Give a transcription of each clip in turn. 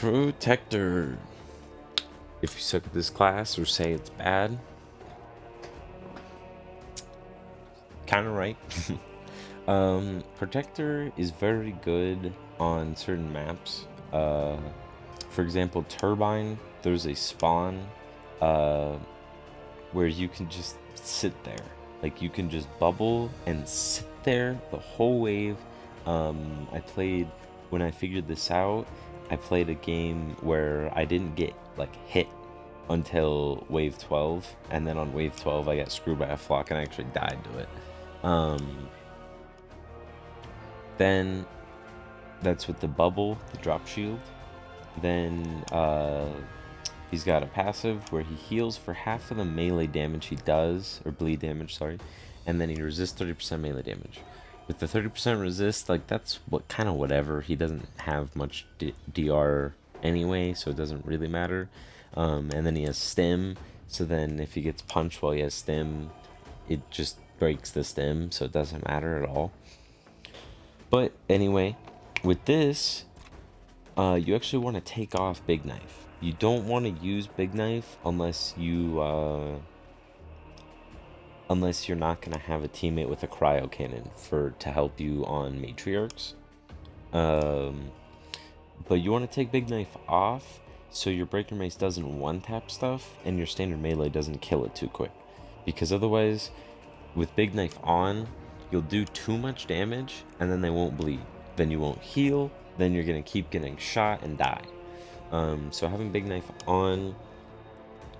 Protector. If you suck at this class or say it's bad, kind of right. Protector is very good on certain maps. For example, Turbine, there's a spawn where you can just sit there. Like, you can just bubble and sit there the whole wave. When I figured this out, I played a game where I didn't get, like, hit until wave 12, and then on wave 12 I got screwed by a flock and I actually died to it. Then that's with the bubble, the drop shield. Then he's got a passive where he heals for half of the melee damage he does, or bleed damage, sorry, and then he resists 30% melee damage. With the 30% resist, like, that's what kind of whatever. He doesn't have much DR anyway, so it doesn't really matter. And then he has stim, so then if he gets punched while he has stim, it just breaks the stim, so it doesn't matter at all. But anyway, with this, you actually want to take off Big Knife. You don't want to use Big Knife unless you're not gonna have a teammate with a cryo cannon to help you on matriarchs. But you want to take Big Knife off so your Breaker Mace doesn't one-tap stuff and your standard melee doesn't kill it too quick. Because otherwise, with Big Knife on, you'll do too much damage and then they won't bleed. Then you won't heal, then you're gonna keep getting shot and die. So having Big Knife on,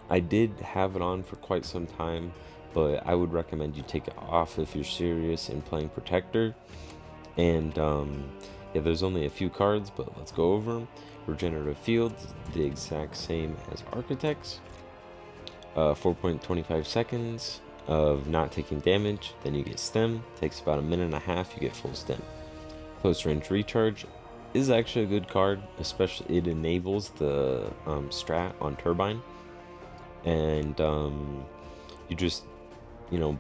I did have it on for quite some time, but I would recommend you take it off if you're serious in playing Protector. And yeah, there's only a few cards, but let's go over them. Regenerative Fields, the exact same as Architects. 4.25 seconds of not taking damage, then you get stim. Takes about a minute and a half, you get full stim. Close range recharge is actually a good card, especially it enables the strat on Turbine. And you just,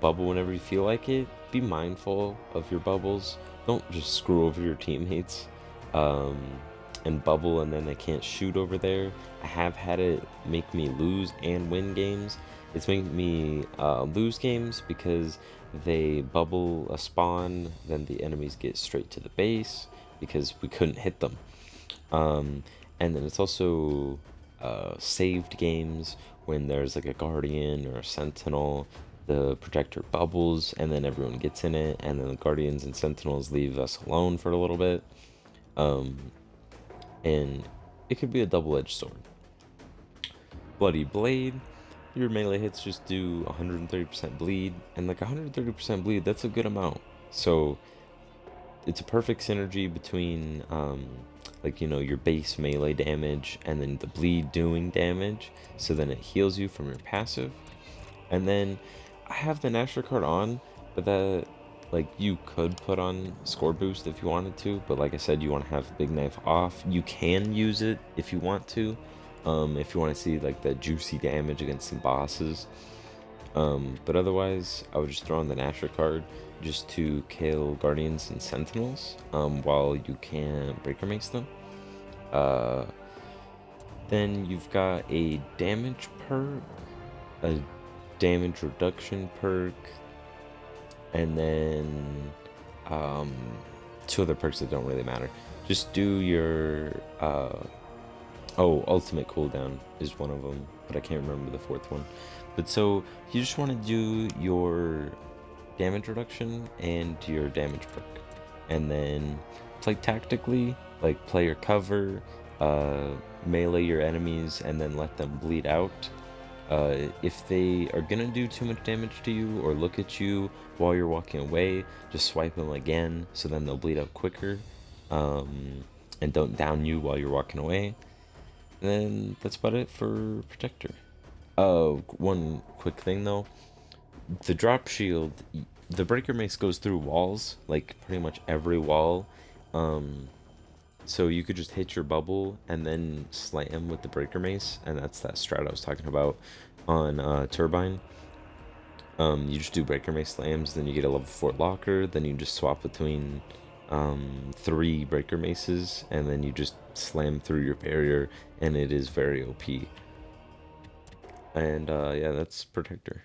bubble whenever you feel like it. Be mindful of your bubbles. Don't just screw over your teammates and bubble and then they can't shoot over there. I have had it make me lose and win games. It's made me lose games because they bubble a spawn, then the enemies get straight to the base because we couldn't hit them. And then it's also saved games when there's like a guardian or a sentinel. The protector bubbles and then everyone gets in it, and then the guardians and sentinels leave us alone for a little bit. And it could be a double-edged sword. Bloody Blade, your melee hits just do 130% bleed, and like 130% bleed, that's a good amount. So it's a perfect synergy between your base melee damage and then the bleed doing damage, so then it heals you from your passive. And then I have the Nasher card on, but that, you could put on score boost if you wanted to, but like I said, you want to have Big Knife off. You can use it if you want to, if you want to see like the juicy damage against some bosses. But otherwise, I would just throw on the Nasher card just to kill guardians and sentinels while you can Breaker Mace them. Then you've got a damage perk, a damage reduction perk, and then two other perks that don't really matter. Just do your ultimate cooldown is one of them, but I can't remember the fourth one. But so you just want to do your damage reduction and your damage perk, and then play tactically, like play your cover, melee your enemies, and then let them bleed out. If they are gonna do too much damage to you or look at you while you're walking away, just swipe them again, so then they'll bleed out quicker, and don't down you while you're walking away. And then that's about it for Protector. One quick thing though, the drop shield, the Breaker Mace goes through walls, like pretty much every wall. So you could just hit your bubble and then slam with the Breaker Mace, and that's that strat I was talking about on Turbine. You just do Breaker Mace slams, then you get a level 4 locker, then you just swap between 3 breaker maces, and then you just slam through your barrier, and it is very OP. And yeah, that's Protector.